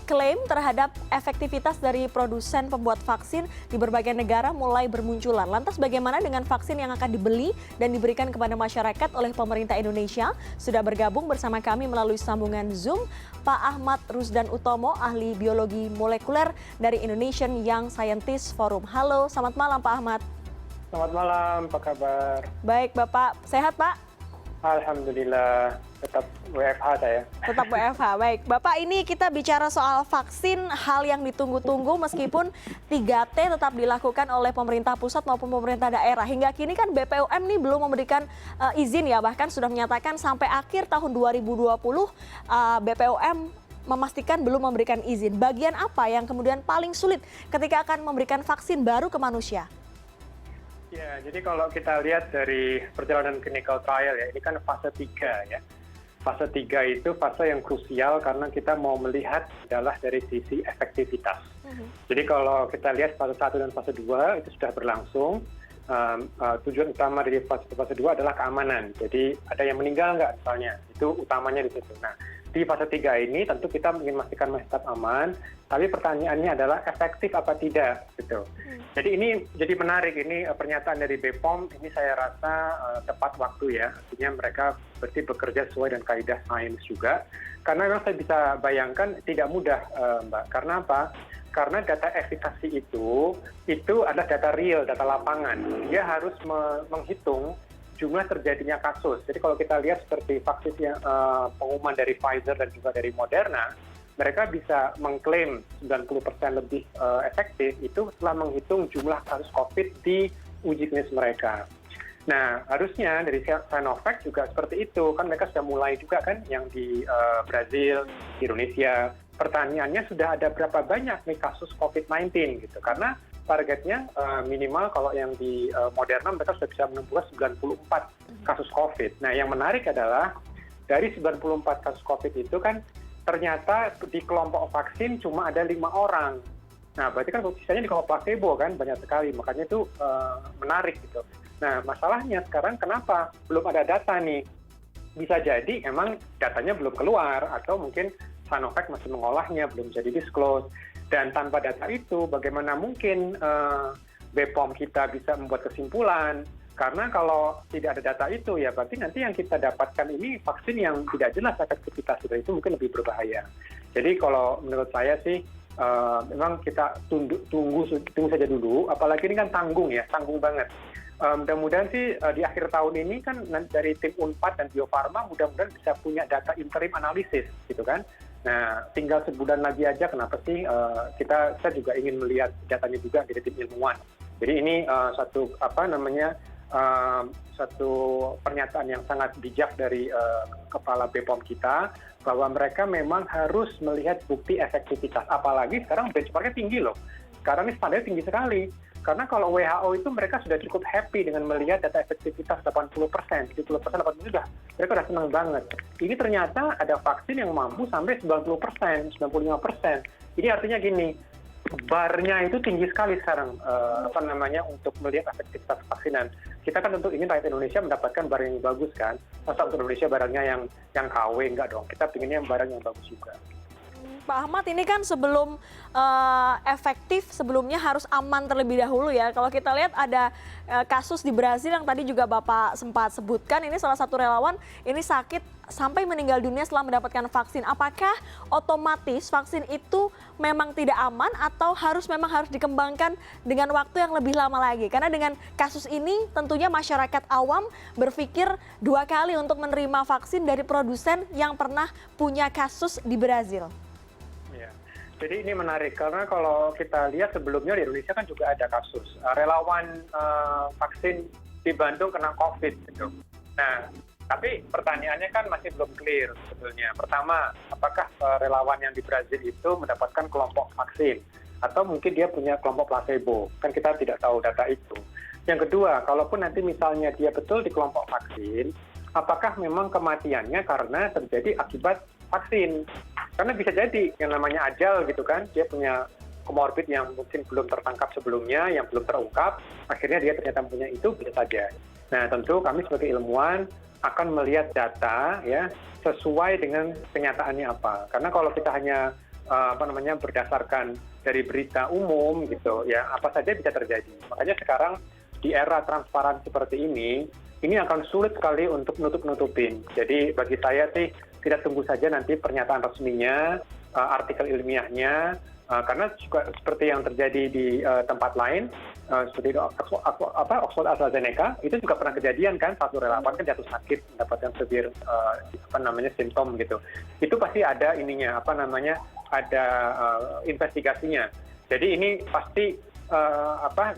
klaim terhadap efektivitas dari produsen pembuat vaksin di berbagai negara mulai bermunculan. Lantas bagaimana dengan vaksin yang akan dibeli dan diberikan kepada masyarakat oleh pemerintah Indonesia? Sudah bergabung bersama kami melalui sambungan Zoom Pak Ahmad Rusdan Utomo, ahli biologi molekuler dari Indonesian Young Scientist Forum. Halo, selamat malam Pak Ahmad. Selamat malam, apa kabar? Baik Bapak, sehat Pak? Alhamdulillah, tetap WFH saya. Tetap WFH, baik. Bapak, ini kita bicara soal vaksin, hal yang ditunggu-tunggu meskipun 3T tetap dilakukan oleh pemerintah pusat maupun pemerintah daerah. Hingga kini kan BPOM ini belum memberikan izin ya, bahkan sudah menyatakan sampai akhir tahun 2020 BPOM memastikan belum memberikan izin. Bagian apa yang kemudian paling sulit ketika akan memberikan vaksin baru ke manusia? Ya, jadi kalau kita lihat dari perjalanan clinical trial ya, ini kan fase 3 ya. Fase 3 itu fase yang krusial karena kita mau melihat adalah dari sisi efektivitas. Jadi kalau kita lihat fase 1 dan fase 2 itu sudah berlangsung, tujuan utama dari fase 2 adalah keamanan. Jadi ada yang meninggal nggak misalnya, itu utamanya di situ. Nah, di fase 3 ini tentu kita ingin memastikan masyarakat aman, tapi pertanyaannya adalah efektif apa tidak gitu. Jadi ini jadi menarik, ini pernyataan dari BPOM ini saya rasa tepat waktu ya, artinya mereka berarti bekerja sesuai dengan kaidah sains juga. Karena memang saya bisa bayangkan tidak mudah Mbak, karena apa? Karena data efikasi itu adalah data real, data lapangan. Dia harus menghitung jumlah terjadinya kasus. Jadi kalau kita lihat seperti vaksin yang pengumuman dari Pfizer dan juga dari Moderna, mereka bisa mengklaim 90% lebih efektif itu setelah menghitung jumlah kasus COVID di uji klinis mereka. Nah, harusnya dari Sinovac juga seperti itu. Kan mereka sudah mulai juga kan yang di Brazil, di Indonesia. Pertanyaannya sudah ada berapa banyak nih kasus COVID-19 gitu. Karena targetnya minimal kalau yang di Moderna mereka sudah bisa menembus 94 kasus COVID. Nah, yang menarik adalah dari 94 kasus COVID itu kan ternyata di kelompok vaksin cuma ada 5 orang. Nah, berarti kan sisanya di kelompok placebo kan banyak sekali. Makanya itu menarik gitu. Nah, masalahnya sekarang kenapa belum ada data nih? Bisa jadi emang datanya belum keluar atau mungkin Sinovac masih mengolahnya, belum jadi disclose. Dan tanpa data itu, bagaimana mungkin BPOM kita bisa membuat kesimpulan? Karena kalau tidak ada data itu, ya berarti nanti yang kita dapatkan ini vaksin yang tidak jelas efektivitas, itu mungkin lebih berbahaya. Jadi kalau menurut saya sih, memang kita tunggu saja dulu, apalagi ini kan tanggung banget. Mudah-mudahan sih di akhir tahun ini kan dari tim Unpad dan Bio Farma mudah-mudahan bisa punya data interim analisis, gitu kan. Nah, tinggal sebulan lagi aja, kenapa sih saya juga ingin melihat datanya juga dari tim ilmuwan. Jadi ini satu pernyataan yang sangat bijak dari kepala BPOM kita, bahwa mereka memang harus melihat bukti efektivitas. Apalagi sekarang benchmarknya tinggi loh. Sekarang ini standarnya tinggi sekali. Karena kalau WHO itu mereka sudah cukup happy dengan melihat data efektivitas 80%, 70%, 80% mereka sudah senang banget. Ini ternyata ada vaksin yang mampu sampai 90%, 95%. Jadi artinya gini, barnya itu tinggi sekali sekarang untuk melihat efektivitas vaksinan. Kita kan tentu ingin rakyat Indonesia mendapatkan barang yang bagus kan. Masa untuk Indonesia barangnya yang KW, enggak dong. Kita pinginnya barang yang bagus juga. Pak Ahmad, ini kan sebelum efektif, sebelumnya harus aman terlebih dahulu ya. Kalau kita lihat ada kasus di Brazil yang tadi juga Bapak sempat sebutkan, ini salah satu relawan ini sakit sampai meninggal dunia setelah mendapatkan vaksin. Apakah otomatis vaksin itu memang tidak aman atau memang harus dikembangkan dengan waktu yang lebih lama lagi? Karena dengan kasus ini tentunya masyarakat awam berpikir 2 kali untuk menerima vaksin dari produsen yang pernah punya kasus di Brazil. Jadi ini menarik karena kalau kita lihat sebelumnya di Indonesia kan juga ada kasus relawan vaksin di Bandung kena COVID gitu. Nah, tapi pertanyaannya kan masih belum clear sebetulnya. Pertama, apakah relawan yang di Brazil itu mendapatkan kelompok vaksin atau mungkin dia punya kelompok placebo? Kan kita tidak tahu data itu. Yang kedua, kalaupun nanti misalnya dia betul di kelompok vaksin, apakah memang kematiannya karena terjadi akibat vaksin? Karena bisa jadi yang namanya ajal gitu kan, dia punya komorbid yang mungkin belum tertangkap sebelumnya, yang belum terungkap, akhirnya dia ternyata punya itu, bisa saja. Nah, tentu kami sebagai ilmuwan akan melihat data ya sesuai dengan kenyataannya apa. Karena kalau kita hanya berdasarkan dari berita umum gitu ya, apa saja bisa terjadi. Makanya sekarang di era transparan seperti ini akan sulit sekali untuk nutup-nutupin. Jadi bagi saya sih kita tunggu saja nanti pernyataan resminya, artikel ilmiahnya, karena juga seperti yang terjadi di tempat lain, seperti Oxford AstraZeneca, itu juga pernah kejadian kan, satu relawan kan jatuh sakit, mendapatkan severe simptom gitu. Itu pasti ada ada investigasinya. Jadi ini pasti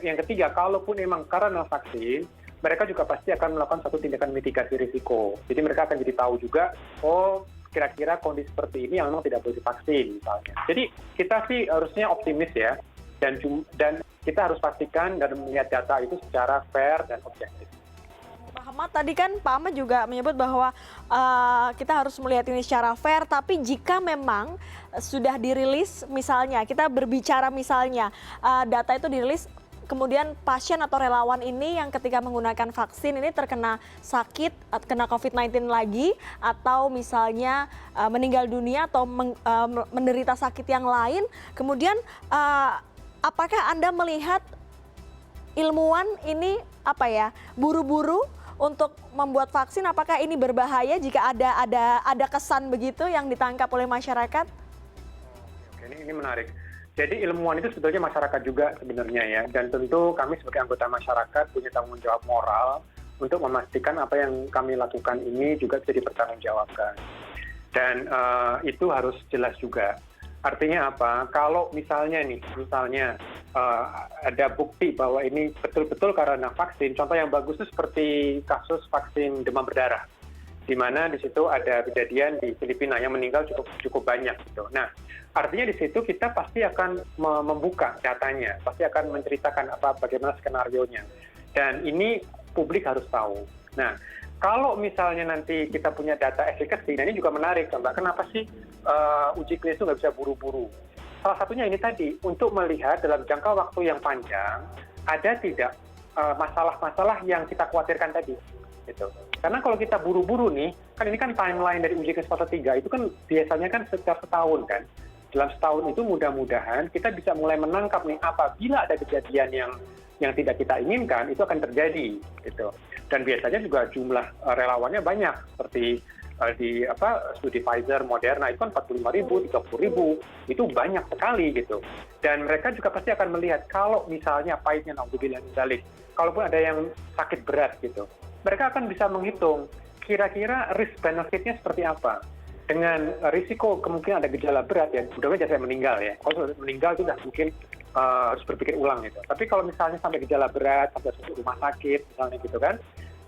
yang ketiga, kalaupun memang karena vaksin, mereka juga pasti akan melakukan satu tindakan mitigasi risiko. Jadi mereka akan jadi tahu juga, oh kira-kira kondisi seperti ini yang memang tidak boleh divaksin misalnya. Jadi kita sih harusnya optimis ya, dan kita harus pastikan dan melihat data itu secara fair dan objektif. Pak Ahmad, tadi kan Pak Ahmad juga menyebut bahwa kita harus melihat ini secara fair, tapi jika memang sudah dirilis, misalnya kita berbicara misalnya data itu dirilis, kemudian pasien atau relawan ini yang ketika menggunakan vaksin ini terkena sakit, kena COVID-19 lagi, atau misalnya meninggal dunia atau menderita sakit yang lain, kemudian apakah Anda melihat ilmuwan ini buru-buru untuk membuat vaksin? Apakah ini berbahaya jika ada kesan begitu yang ditangkap oleh masyarakat? Oke, ini menarik. Jadi ilmuwan itu sebetulnya masyarakat juga sebenarnya ya, dan tentu kami sebagai anggota masyarakat punya tanggung jawab moral untuk memastikan apa yang kami lakukan ini juga bisa dipertanggungjawabkan. Dan itu harus jelas juga. Artinya apa? Kalau misalnya ada bukti bahwa ini betul-betul karena vaksin, contoh yang bagus itu seperti kasus vaksin demam berdarah, di mana di situ ada kejadian di Filipina yang meninggal cukup banyak gitu. Nah, artinya di situ kita pasti akan membuka datanya, pasti akan menceritakan bagaimana skenarionya. Dan ini publik harus tahu. Nah, kalau misalnya nanti kita punya data efficacy, nah ini juga menarik, Mbak. Kenapa sih uji klinis itu nggak bisa buru-buru? Salah satunya ini tadi, untuk melihat dalam jangka waktu yang panjang, ada tidak masalah-masalah yang kita khawatirkan tadi. Gitu. Karena kalau kita buru-buru nih, kan ini kan timeline dari uji klinis fase 3, itu kan biasanya kan setiap setahun kan. Dalam setahun itu mudah-mudahan kita bisa mulai menangkap nih apabila ada kejadian yang tidak kita inginkan, itu akan terjadi. Gitu. Dan biasanya juga jumlah relawannya banyak, seperti di studi Pfizer, Moderna itu kan 45.000, 30.000, itu banyak sekali gitu. Dan mereka juga pasti akan melihat kalau misalnya pahitnya naudzubillah dzalik, kalaupun ada yang sakit berat gitu, mereka akan bisa menghitung kira-kira risk benefitnya seperti apa. Dengan risiko kemungkinan ada gejala berat ya, mudah-mudahan jangan meninggal ya. Kalau meninggal itu sudah mungkin harus berpikir ulang gitu. Tapi kalau misalnya sampai gejala berat, sampai masuk rumah sakit misalnya gitu kan.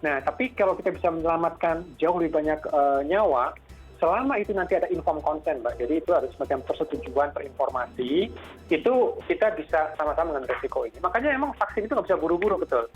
Nah, tapi kalau kita bisa menyelamatkan jauh lebih banyak nyawa, selama itu nanti ada informed consent, Mbak. Jadi itu harus semacam persetujuan berinformasi, itu kita bisa sama-sama dengan risiko ini. Makanya emang vaksin itu nggak bisa buru-buru, betul.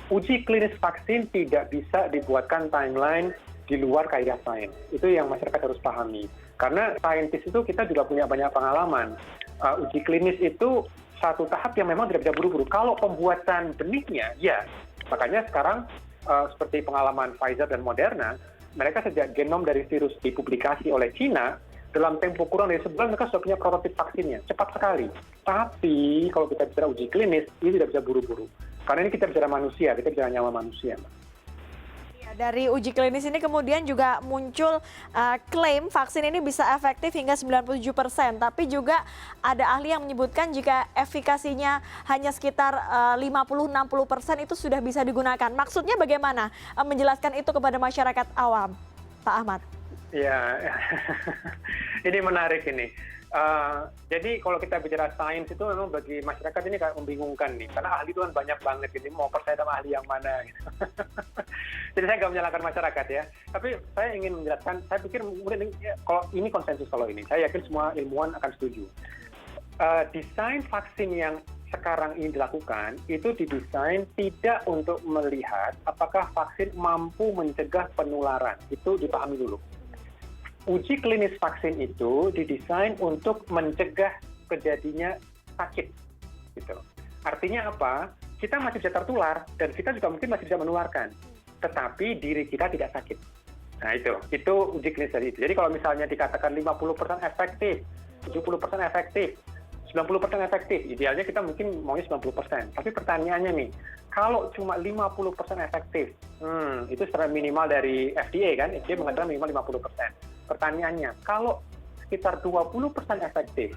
Uji klinis vaksin tidak bisa dibuatkan timeline di luar kaidah sains. Itu yang masyarakat harus pahami. Karena saintis itu kita juga punya banyak pengalaman. Uji klinis itu satu tahap yang memang tidak bisa buru-buru. Kalau pembuatan benihnya, ya. Makanya sekarang seperti pengalaman Pfizer dan Moderna, mereka sejak genom dari virus dipublikasi oleh China, dalam tempo kurang dari sebulan mereka sudah punya prototip vaksinnya. Cepat sekali. Tapi kalau kita bicara uji klinis, ini tidak bisa buru-buru. Karena ini kita bicara manusia, kita bicara nyawa manusia. Dari uji klinis ini kemudian juga muncul klaim vaksin ini bisa efektif hingga 97%. Tapi juga ada ahli yang menyebutkan jika efikasinya hanya sekitar 50-60% itu sudah bisa digunakan. Maksudnya bagaimana menjelaskan itu kepada masyarakat awam, Pak Ahmad? Ya, ini menarik ini. Jadi kalau kita bicara sains itu memang bagi masyarakat ini kayak membingungkan nih, karena ahli itu kan banyak banget, jadi mau percaya sama ahli yang mana gitu. Jadi saya nggak menyalahkan masyarakat ya, tapi saya ingin menjelaskan, saya pikir mungkin kalau ini konsensus kalau ini, saya yakin semua ilmuwan akan setuju. Desain vaksin yang sekarang ini dilakukan, itu didesain tidak untuk melihat apakah vaksin mampu mencegah penularan, itu dipahami dulu. Uji klinis vaksin itu didesain untuk mencegah terjadinya sakit. Gitu. Artinya apa? Kita masih bisa tertular dan kita juga mungkin masih bisa menularkan. Tetapi diri kita tidak sakit. Nah itu uji klinis dari itu. Jadi kalau misalnya dikatakan 50% efektif, 70% efektif, 90% efektif. Idealnya kita mungkin maunya 90%. Tapi pertanyaannya nih, kalau cuma 50% efektif, itu secara minimal dari FDA kan, FDA mengatakan minimal 50%. Pertanyaannya, kalau sekitar 20% efektif,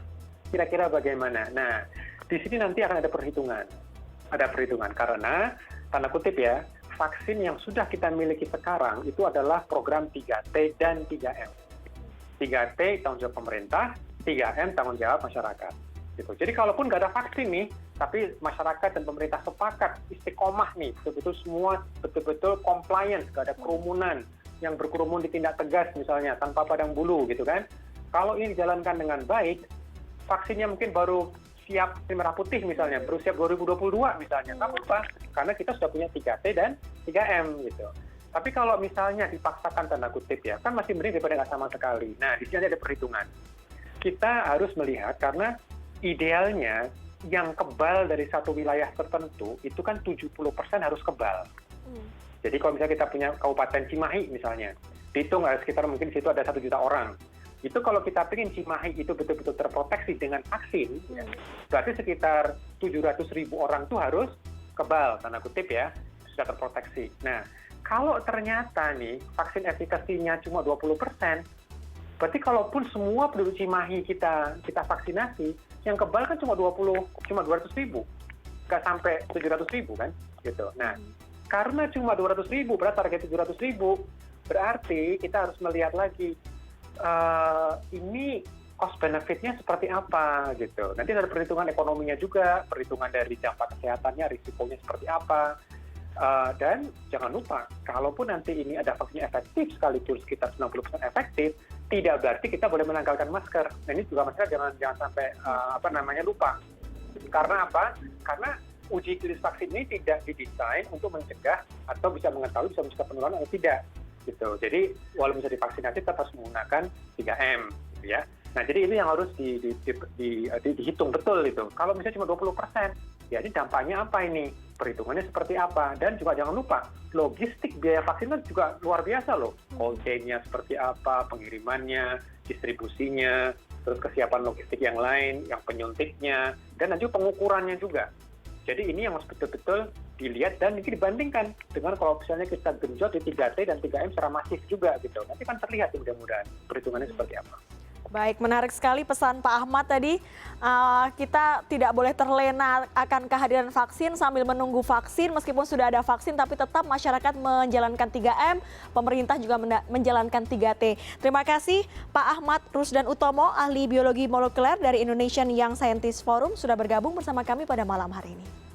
kira-kira bagaimana? Nah, di sini nanti akan ada perhitungan. Ada perhitungan karena, tanda kutip ya, vaksin yang sudah kita miliki sekarang itu adalah program 3T dan 3M. 3T tanggung jawab pemerintah, 3M tanggung jawab masyarakat. Gitu. Jadi kalaupun nggak ada vaksin nih, tapi masyarakat dan pemerintah sepakat istiqomah nih, betul-betul semua betul-betul compliance, nggak ada kerumunan, yang berkerumun ditindak tegas misalnya tanpa padang bulu gitu kan. Kalau ini dijalankan dengan baik, vaksinnya mungkin baru siap merah putih misalnya, baru siap 2022 misalnya, nggak apa-apa, karena kita sudah punya 3T dan 3M gitu. Tapi kalau misalnya dipaksakan tanda kutip ya, kan masih mending daripada nggak sama sekali. Nah, di sini ada perhitungan. Kita harus melihat karena idealnya yang kebal dari satu wilayah tertentu itu kan 70% harus kebal. Jadi kalau misalnya kita punya Kabupaten Cimahi misalnya, dihitung sekitar mungkin di situ ada 1 juta orang. Itu kalau kita ingin Cimahi itu betul-betul terproteksi dengan vaksin, ya, berarti sekitar 700.000 orang itu harus kebal, tanda kutip ya, sudah terproteksi. Nah, kalau ternyata nih vaksin efikasinya cuma 20%, berarti kalaupun semua penduduk Cimahi kita vaksinasi, yang kebal kan cuma 200.000, nggak sampai 700.000 kan, gitu. Nah, karena cuma 200.000, berarti target 700.000, berarti kita harus melihat lagi ini cost benefitnya seperti apa, gitu. Nanti ada perhitungan ekonominya juga, perhitungan dari dampak kesehatannya, risikonya seperti apa. Dan jangan lupa, kalaupun nanti ini ada vaksinnya efektif sekalipun sekitar 90% efektif, tidak berarti kita boleh menanggalkan masker. Nah, ini juga masalah jangan sampai lupa. Karena apa? Karena uji klinis vaksin ini tidak didesain untuk mencegah atau bisa mengetahui bisa mencegah penularan atau tidak. Gitu. Jadi walaupun bisa divaksinasi tetap harus menggunakan 3M, gitu ya. Nah, jadi ini yang harus dihitung betul itu. Kalau misalnya cuma 20%, ya ini dampaknya apa ini? Perhitungannya seperti apa? Dan juga jangan lupa, logistik biaya vaksin kan juga luar biasa loh. Cold chain-nya seperti apa, pengirimannya, distribusinya, terus kesiapan logistik yang lain, yang penyuntiknya, dan juga pengukurannya juga. Jadi ini yang harus betul-betul dilihat dan mungkin dibandingkan dengan kalau misalnya kita genjot di 3T dan 3M secara masif juga gitu. Nanti kan terlihat mudah-mudahan perhitungannya seperti apa. Baik, menarik sekali pesan Pak Ahmad tadi. Kita tidak boleh terlena akan kehadiran vaksin sambil menunggu vaksin. Meskipun sudah ada vaksin, tapi tetap masyarakat menjalankan 3M, pemerintah juga menjalankan 3T. Terima kasih Pak Ahmad Rusdan Utomo, ahli biologi molekuler dari Indonesian Young Scientist Forum, sudah bergabung bersama kami pada malam hari ini.